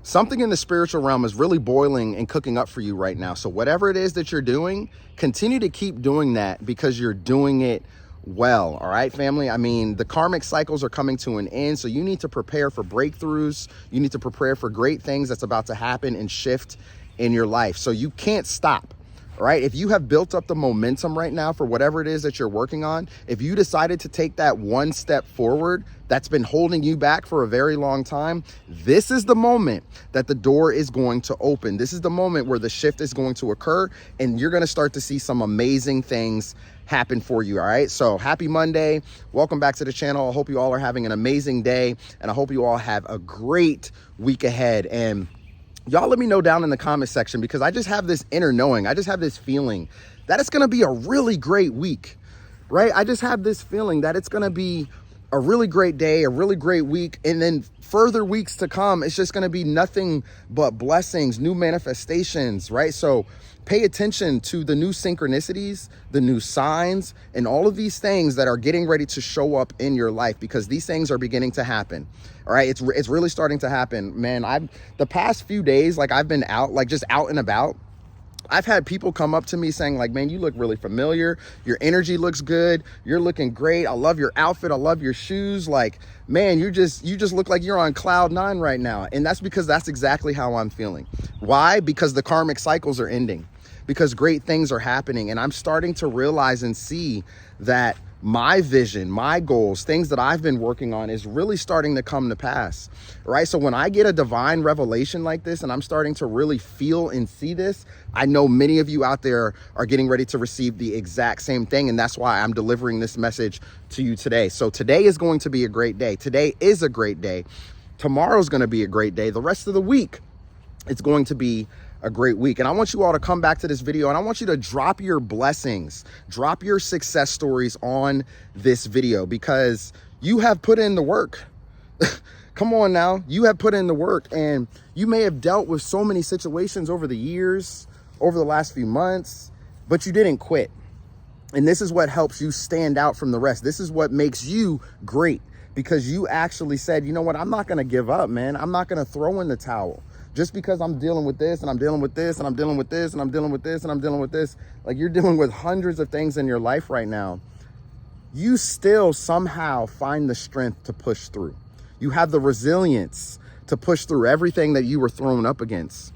Something in the spiritual realm is really boiling and cooking up for you right now. So whatever it is that you're doing, continue to keep doing that because you're doing it well. All right, family. I mean, the karmic cycles are coming to an end. So you need to prepare for breakthroughs. You need to prepare for great things that's about to happen and shift in your life. So you can't stop. All right. If you have built up the momentum right now for whatever it is that you're working on, if you decided to take that one step forward that's been holding you back for a very long time, this is the moment that the door is going to open. This is the moment where the shift is going to occur and you're going to start to see some amazing things happen for you. All right. So happy Monday. Welcome back to the channel. I hope you all are having an amazing day and I hope you all have a great week ahead. And y'all let me know down in the comment section because I just have this inner knowing. I just have this feeling that it's going to be a really great week, right? I just have this feeling that it's going to be a really great day, a really great week. And then further weeks to come, it's just going to be nothing but blessings, new manifestations, right? So pay attention to the new synchronicities, the new signs, and all of these things that are getting ready to show up in your life because these things are beginning to happen. All right. It's really starting to happen, man. The past few days, like I've been out, like just out and about. I've had people come up to me saying like, man, you look really familiar. Your energy looks good. You're looking great. I love your outfit. I love your shoes. Like, man, you just look like you're on cloud 9 right now. And that's because that's exactly how I'm feeling. Why? Because the karmic cycles are ending, because great things are happening. And I'm starting to realize and see that my vision, my goals, things that I've been working on is really starting to come to pass, right? So when I get a divine revelation like this and I'm starting to really feel and see this, I know many of you out there are getting ready to receive the exact same thing. And that's why I'm delivering this message to you today. So today is going to be a great day. Today is a great day. Tomorrow's going to be a great day. The rest of the week, it's going to be a great week. And I want you all to come back to this video and I want you to drop your blessings, drop your success stories on this video because you have put in the work. Come on now. You have put in the work and you may have dealt with so many situations over the years, over the last few months, but you didn't quit. And this is what helps you stand out from the rest. This is what makes you great because you actually said, you know what? I'm not going to give up, man. I'm not going to throw in the towel. Just because I'm dealing with this and I'm dealing with this and I'm dealing with this and I'm dealing with this and I'm dealing with this, like you're dealing with hundreds of things in your life right now, you still somehow find the strength to push through. You have the resilience to push through everything that you were thrown up against.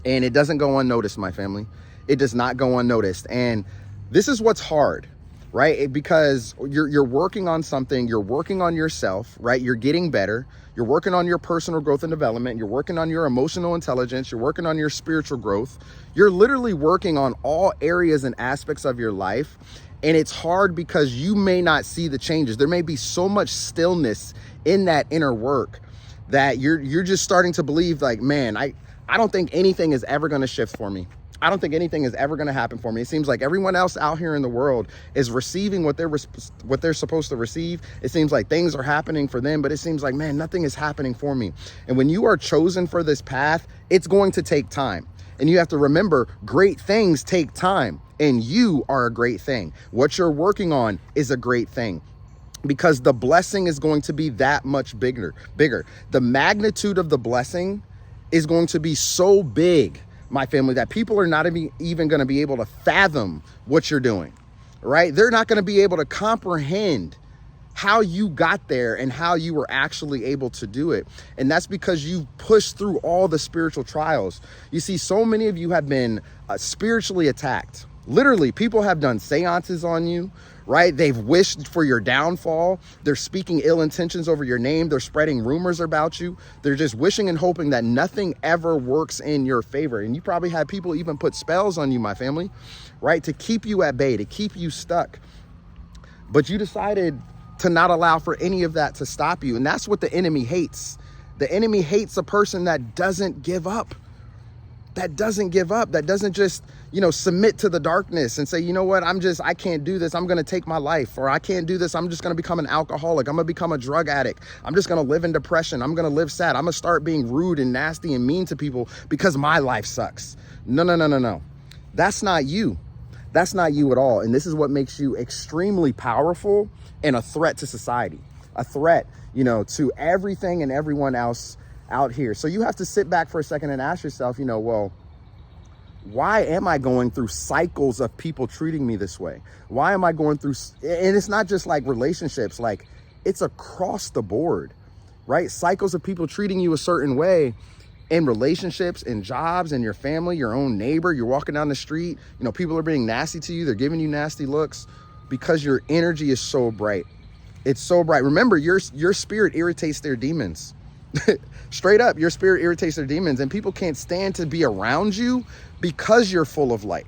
And it doesn't go unnoticed, my family. It does not go unnoticed. And this is what's hard, right? Because you're working on something, you're working on yourself, right? You're getting better. You're working on your personal growth and development. You're working on your emotional intelligence. You're working on your spiritual growth. You're literally working on all areas and aspects of your life. And it's hard because you may not see the changes. There may be so much stillness in that inner work that you're just starting to believe like, man, I don't think anything is ever going to shift for me. I don't think anything is ever going to happen for me. It seems like everyone else out here in the world is receiving what they're supposed to receive. It seems like things are happening for them, but it seems like, man, nothing is happening for me. And when you are chosen for this path, it's going to take time. And you have to remember, great things take time, and you are a great thing. What you're working on is a great thing, because the blessing is going to be that much bigger. The magnitude of the blessing is going to be so big, my family, that people are not even going to be able to fathom what you're doing, right? They're not going to be able to comprehend how you got there and how you were actually able to do it. And that's because you pushed through all the spiritual trials. You see, so many of you have been spiritually attacked. Literally, people have done seances on you, right? They've wished for your downfall. They're speaking ill intentions over your name. They're spreading rumors about you. They're just wishing and hoping that nothing ever works in your favor. And you probably had people even put spells on you, my family, right? To keep you at bay, to keep you stuck. But you decided to not allow for any of that to stop you. And that's what the enemy hates. The enemy hates a person that doesn't give up. That doesn't give up, that doesn't just, submit to the darkness and say, you know what, I can't do this. I'm going to take my life, or I can't do this. I'm just going to become an alcoholic. I'm going to become a drug addict. I'm just going to live in depression. I'm going to live sad. I'm going to start being rude and nasty and mean to people because my life sucks. No. That's not you. That's not you at all. And this is what makes you extremely powerful and a threat to society, a threat, to everything and everyone else out here. So you have to sit back for a second and ask yourself, well, why am I going through cycles of people treating me this way? Why am I going through, and it's not just like relationships, like it's across the board, right? Cycles of people treating you a certain way in relationships, in jobs, in your family, your own neighbor. You're walking down the street, people are being nasty to you. They're giving you nasty looks because your energy is so bright. It's so bright. Remember, your spirit irritates their demons. Straight up, your spirit irritates their demons, and people can't stand to be around you because you're full of light.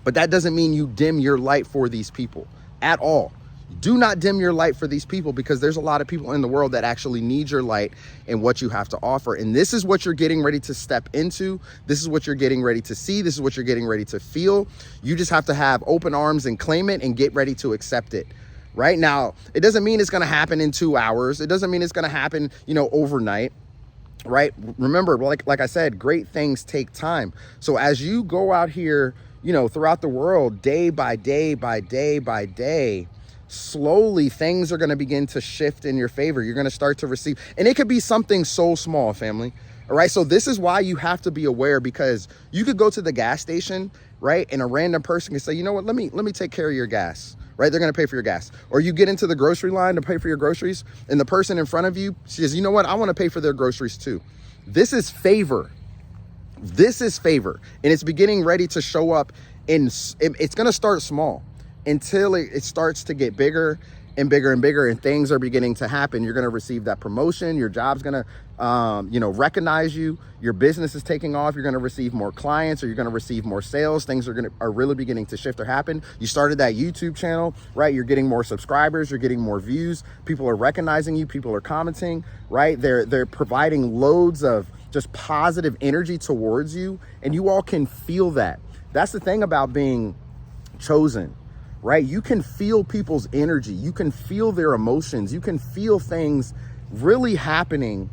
But that doesn't mean you dim your light for these people at all. Do not dim your light for these people, because there's a lot of people in the world that actually need your light and what you have to offer. And this is what you're getting ready to step into. This is what you're getting ready to see. This is what you're getting ready to feel. You just have to have open arms and claim it and get ready to accept it. Right now, it doesn't mean it's going to happen in 2 hours. It doesn't mean it's going to happen, overnight. Right? Remember, like I said, great things take time. So as you go out here, throughout the world, day by day by day by day, slowly things are going to begin to shift in your favor. You're going to start to receive, and it could be something so small, family. All right. So this is why you have to be aware, because you could go to the gas station, right? And a random person can say, you know what, let me take care of your gas. Right? They're going to pay for your gas. Or you get into the grocery line to pay for your groceries, and the person in front of you says, you know what, I want to pay for their groceries too. This is favor. This is favor. And it's beginning ready to show up it's going to start small until it starts to get bigger and bigger and bigger, and things are beginning to happen. You're going to receive that promotion. Your job's going to, recognize you. Your business is taking off. You're going to receive more clients, or you're going to receive more sales. Things are really beginning to shift or happen. You started that YouTube channel, right? You're getting more subscribers. You're getting more views. People are recognizing you. People are commenting, right? They're providing loads of just positive energy towards you, and you all can feel that. That's the thing about being chosen. Right? You can feel people's energy. You can feel their emotions. You can feel things really happening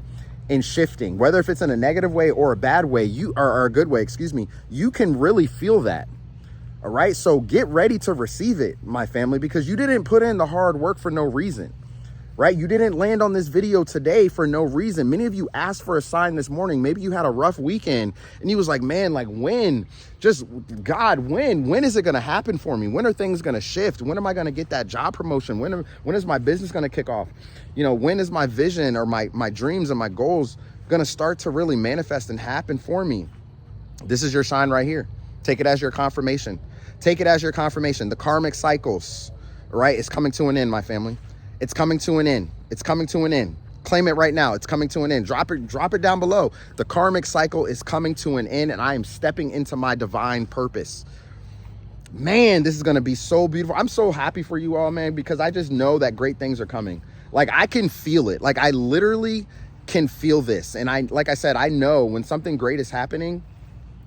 and shifting, whether if it's in a negative way or a bad way, or a good way, you can really feel that. All right. So get ready to receive it, my family, because you didn't put in the hard work for no reason. Right? You didn't land on this video today for no reason. Many of you asked for a sign this morning. Maybe you had a rough weekend and you was like, man, like when? Just God, when is it going to happen for me? When are things going to shift? When am I going to get that job promotion? When is my business going to kick off? When is my vision or my dreams and my goals going to start to really manifest and happen for me? This is your sign right here. Take it as your confirmation. Take it as your confirmation. The karmic cycles, right? It's coming to an end, my family. It's coming to an end. It's coming to an end. Claim it right now. It's coming to an end. Drop it down below. The karmic cycle is coming to an end, and I am stepping into my divine purpose. Man, this is going to be so beautiful. I'm so happy for you all, man, because I just know that great things are coming. Like, I can feel it. Like, I literally can feel this. And like I said, I know when something great is happening,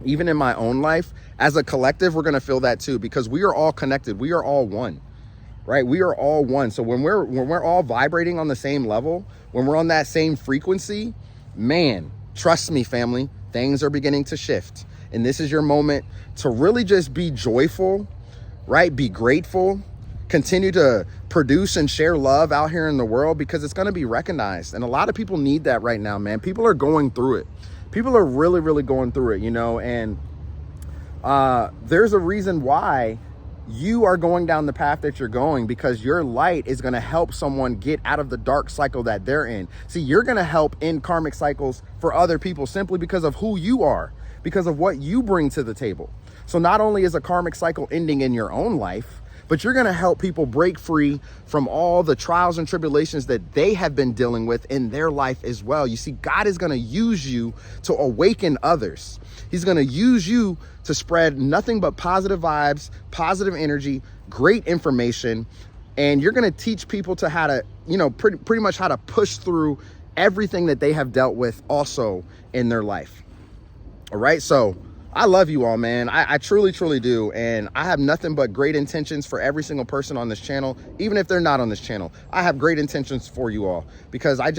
even in my own life, as a collective, we're going to feel that too, because we are all connected. We are all one. Right? We are all one. So when we're all vibrating on the same level, when we're on that same frequency, man, trust me, family, things are beginning to shift. And this is your moment to really just be joyful, right? Be grateful, continue to produce and share love out here in the world, because it's going to be recognized. And a lot of people need that right now, man. People are going through it. People are really, really going through it, and there's a reason why you are going down the path that you're going, because your light is going to help someone get out of the dark cycle that they're in. See, you're going to help end karmic cycles for other people simply because of who you are, because of what you bring to the table. So not only is a karmic cycle ending in your own life, but you're going to help people break free from all the trials and tribulations that they have been dealing with in their life as well. You see, God is going to use you to awaken others. He's going to use you to spread nothing but positive vibes, positive energy, great information. And you're going to teach people to how to, pretty much how to push through everything that they have dealt with also in their life. All right. So I love you all, man. I truly, truly do. And I have nothing but great intentions for every single person on this channel, even if they're not on this channel. I have great intentions for you all, because I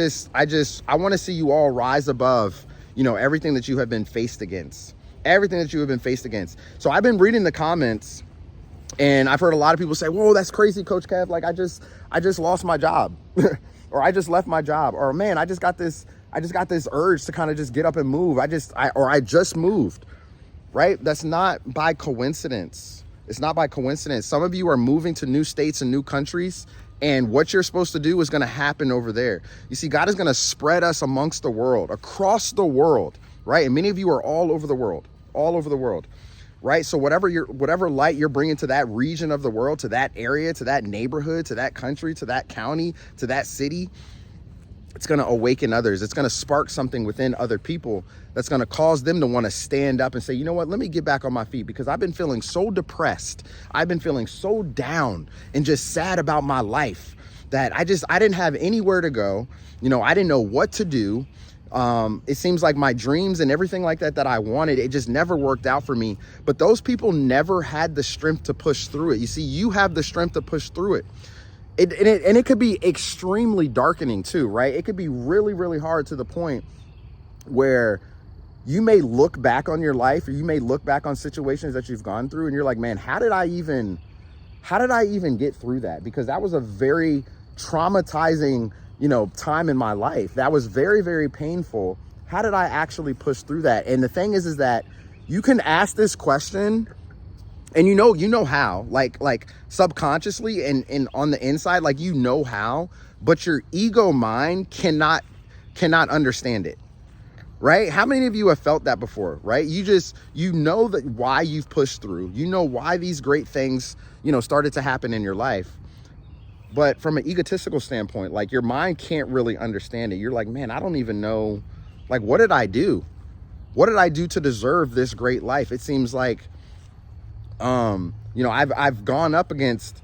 want to see you all rise above, everything that you have been faced against, everything that you have been faced against. So I've been reading the comments, and I've heard a lot of people say, whoa, that's crazy, Coach Kev. Like, I just lost my job or I just left my job, or man, I just got this got this urge to kind of just get up and move. I just moved, right? That's not by coincidence. It's not by coincidence. Some of you are moving to new states and new countries, and what you're supposed to do is going to happen over there. You see, God is going to spread us amongst the world, across the world, right? And many of you are all over the world, right? So whatever light you're bringing to that region of the world, to that area, to that neighborhood, to that country, to that county, to that city, it's going to awaken others. It's going to spark something within other people that's going to cause them to want to stand up and say, you know what, let me get back on my feet, because I've been feeling so depressed. I've been feeling so down and just sad about my life that I didn't have anywhere to go. You know, I didn't know what to do. It seems like my dreams and everything like that I wanted, it just never worked out for me. But those people never had the strength to push through it. You see, you have the strength to push through it. And it could be extremely darkening too, right? It could be really, really hard to the point where you may look back on your life, or you may look back on situations that you've gone through, and you're like, man, how did I even get through that? Because that was a very traumatizing, time in my life. That was very, very painful. How did I actually push through that? And the thing is that you can ask this question, and you know how, like subconsciously and on the inside, like how, but your ego mind cannot understand it, right? How many of you have felt that before, right? You know that why you've pushed through, why these great things, started to happen in your life. But from an egotistical standpoint, like your mind can't really understand it. You're like, man, I don't even know, like, what did I do? What did I do to deserve this great life? It seems like, I've gone up against,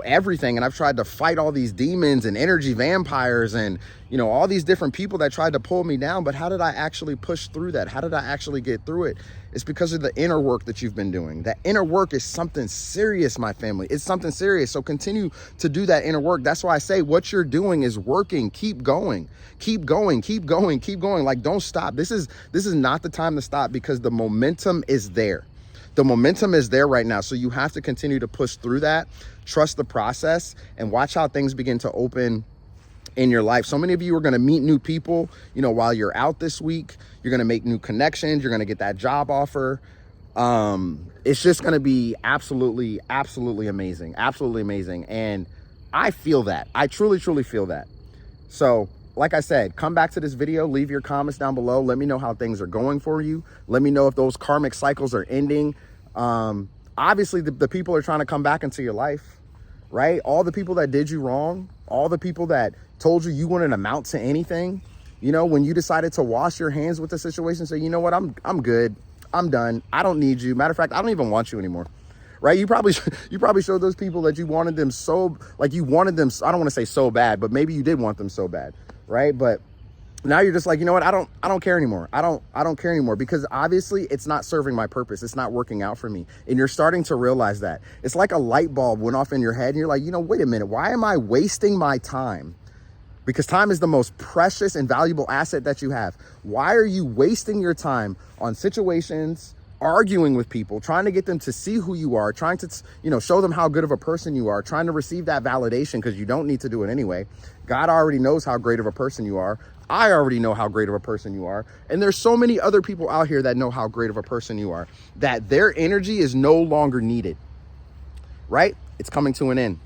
everything, and I've tried to fight all these demons and energy vampires and, all these different people that tried to pull me down. But how did I actually push through that? How did I actually get through it? It's because of the inner work that you've been doing. That inner work is something serious, my family. It's something serious. So continue to do that inner work. That's why I say what you're doing is working. Keep going, keep going, keep going, keep going. Like, don't stop. This is not the time to stop, because the momentum is there. The momentum is there right now. So you have to continue to push through that, trust the process, and watch how things begin to open in your life. So many of you are going to meet new people, while you're out this week. You're going to make new connections. You're going to get that job offer. It's just going to be absolutely, absolutely amazing. Absolutely amazing. And I feel that. I truly, truly feel that. So like I said, come back to this video, leave your comments down below. Let me know how things are going for you. Let me know if those karmic cycles are ending. Obviously the people are trying to come back into your life, right? All the people that did you wrong, all the people that told you wouldn't amount to anything, when you decided to wash your hands with the situation, say, you know what, I'm good. I'm done. I don't need you. Matter of fact, I don't even want you anymore. Right? You probably showed those people that you wanted them so, like you wanted them, I don't want to say so bad, but maybe you did want them so bad, right? But now you're just like, you know what? I don't care anymore. I don't care anymore, because obviously it's not serving my purpose. It's not working out for me. And you're starting to realize that. It's like a light bulb went off in your head and you're like, wait a minute, why am I wasting my time? Because time is the most precious and valuable asset that you have. Why are you wasting your time on situations, arguing with people, trying to get them to see who you are, trying to, show them how good of a person you are, trying to receive that validation, because you don't need to do it anyway. God already knows how great of a person you are. I already know how great of a person you are. And there's so many other people out here that know how great of a person you are, that their energy is no longer needed, right? It's coming to an end.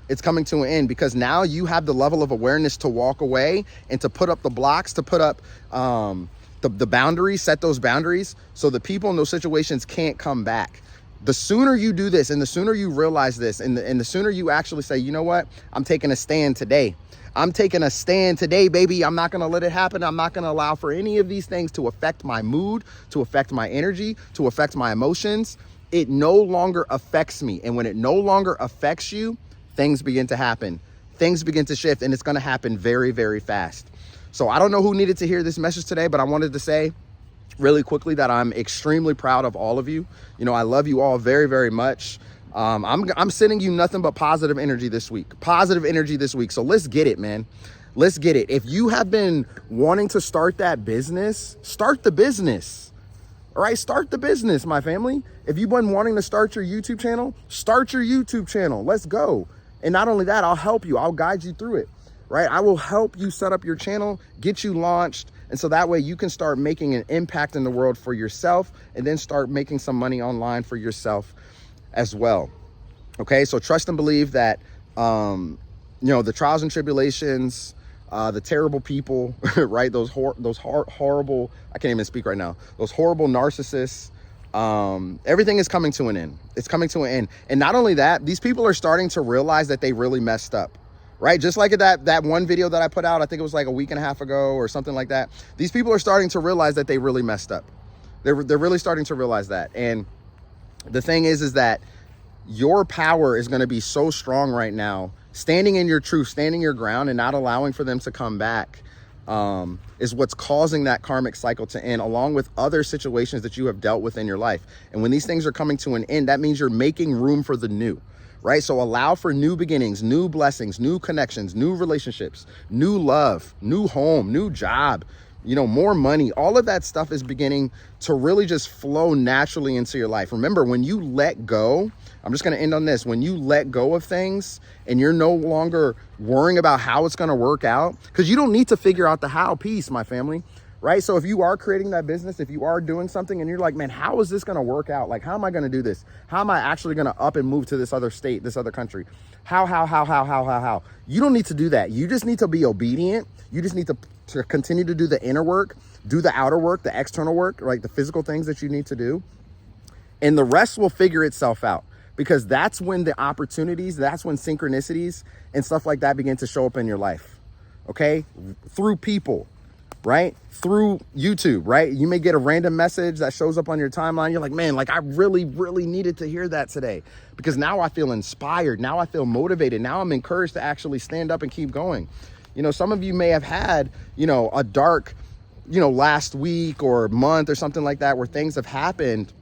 It's coming to an end, because now you have the level of awareness to walk away and to put up the blocks, to put up, the boundaries, set those boundaries, so the people in those situations can't come back. The sooner you do this, and the sooner you realize this, and the sooner you actually say, you know what, I'm taking a stand today. I'm taking a stand today, baby. I'm not going to let it happen. I'm not going to allow for any of these things to affect my mood, to affect my energy, to affect my emotions. It no longer affects me. And when it no longer affects you, things begin to happen. Things begin to shift, and it's going to happen very, very fast. So I don't know who needed to hear this message today, but I wanted to say really quickly that I'm extremely proud of all of you. I love you all very, very much. I'm sending you nothing but positive energy this week. Positive energy this week. So let's get it, man. Let's get it. If you have been wanting to start that business, start the business. All right, start the business, my family. If you've been wanting to start your YouTube channel, start your YouTube channel. Let's go. And not only that, I'll help you. I'll guide you through it. right? I will help you set up your channel, get you launched. And so that way you can start making an impact in the world for yourself and then start making some money online for yourself as well. Okay, so trust and believe that, you know, the trials and tribulations, the terrible people, right? Those horrible, I can't even speak right now. Those horrible narcissists, everything is coming to an end. It's coming to an end. And not only that, these people are starting to realize that they really messed up, right? Just like that one video that I put out, I think it was like a week and a half ago or something like that. These people are starting to realize that they really messed up. They're really starting to realize that. And the thing is that your power is going to be so strong right now, standing in your truth, standing your ground, and not allowing for them to come back, is what's causing that karmic cycle to end, along with other situations that you have dealt with in your life. And when these things are coming to an end, that means you're making room for the new, right? So allow for new beginnings, new blessings, new connections, new relationships, new love, new home, new job, you know, more money. All of that stuff is beginning to really just flow naturally into your life. Remember, when you let go, I'm just going to end on this. When you let go of things and you're no longer worrying about how it's going to work out, because you don't need to figure out the how piece, my family, right? So if you are creating that business, if you are doing something and you're like, man, how is this going to work out? Like, how am I going to do this? How am I actually going to up and move to this other state, this other country? How? You don't need to do that. You just need to be obedient. You just need to continue to do the inner work, do the outer work, the external work, right? The physical things that you need to do. And the rest will figure itself out, because that's when the opportunities, that's when synchronicities and stuff like that begin to show up in your life. Okay? Through people, right? Through YouTube, right? You may get a random message that shows up on your timeline. You're like, man, like I really needed to hear that today, because now I feel inspired. Now I feel motivated. Now I'm encouraged to actually stand up and keep going. You know, some of you may have had, you know, a dark, you know, last week or month or something like that, where things have happened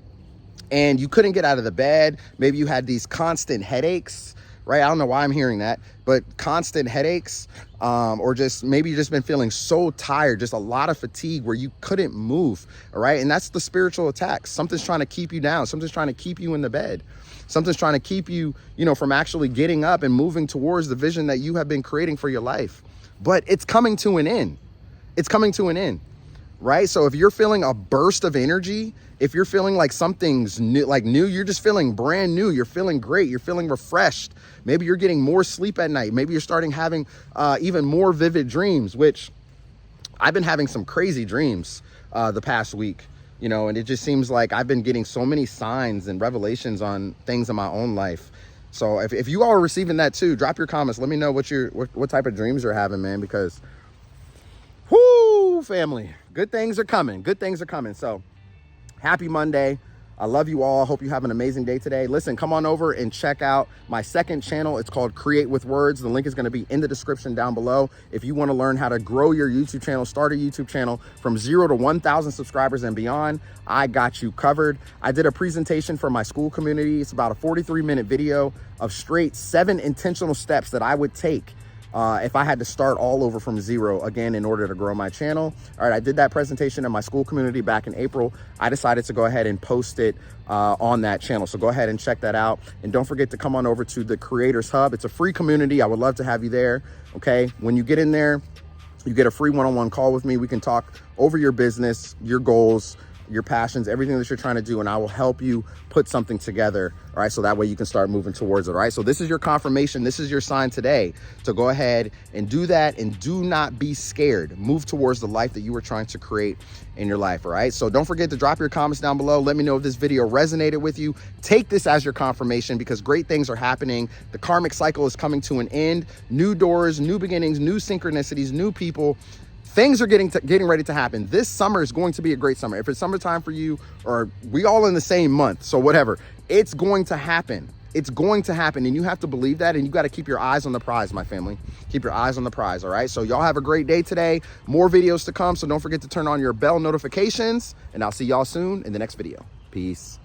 and you couldn't get out of the bed. Maybe you had these constant headaches, right? I don't know why I'm hearing that, but constant headaches, or just maybe you've just been feeling so tired, just a lot of fatigue where you couldn't move, all right? And that's the spiritual attacks. Something's trying to keep you down. Something's trying to keep you in the bed. Something's trying to keep you, you know, from actually getting up and moving towards the vision that you have been creating for your life. But it's coming to an end. It's coming to an end, right? So if you're feeling a burst of energy, if you're feeling like something's new, you're just feeling brand new, you're feeling great, you're feeling refreshed. Maybe you're getting more sleep at night. Maybe you're starting having even more vivid dreams, which I've been having some crazy dreams the past week, you know, and it just seems like I've been getting so many signs and revelations on things in my own life. So if you all are receiving that too, drop your comments. Let me know what type of dreams you're having, man, because whoo, family, good things are coming. Good things are coming. So happy Monday. I love you all. I hope you have an amazing day today. Listen, come on over and check out my second channel. It's called Create with Words. The link is going to be in the description down below. If you want to learn how to grow your YouTube channel, start a YouTube channel from 0 to 1,000 subscribers and beyond, I got you covered. I did a presentation for my school community. It's about a 43-minute video of straight 7 intentional steps that I would take if I had to start all over from zero again in order to grow my channel. All right, I did that presentation in my school community back in April. I decided to go ahead and post it on that channel. So go ahead and check that out. And don't forget to come on over to the Creators Hub. It's a free community. I would love to have you there. Okay, when you get in there, you get a free one-on-one call with me. We can talk over your business, your goals, your passions, everything that you're trying to do, and I will help you put something together, all right? So that way you can start moving towards it, all right? So this is your confirmation. This is your sign today to go ahead and do that, and do not be scared. Move towards the life that you were trying to create in your life, all right? So don't forget to drop your comments down below. Let me know if this video resonated with you. Take this as your confirmation, because great things are happening. The karmic cycle is coming to an end. New doors, new beginnings, new synchronicities, new people. Things are getting ready to happen. This summer is going to be a great summer. If it's summertime for you, or we all in the same month, so whatever, it's going to happen. It's going to happen, and you have to believe that, and you got to keep your eyes on the prize, my family. Keep your eyes on the prize, all right? So y'all have a great day today. More videos to come, so don't forget to turn on your bell notifications, and I'll see y'all soon in the next video. Peace.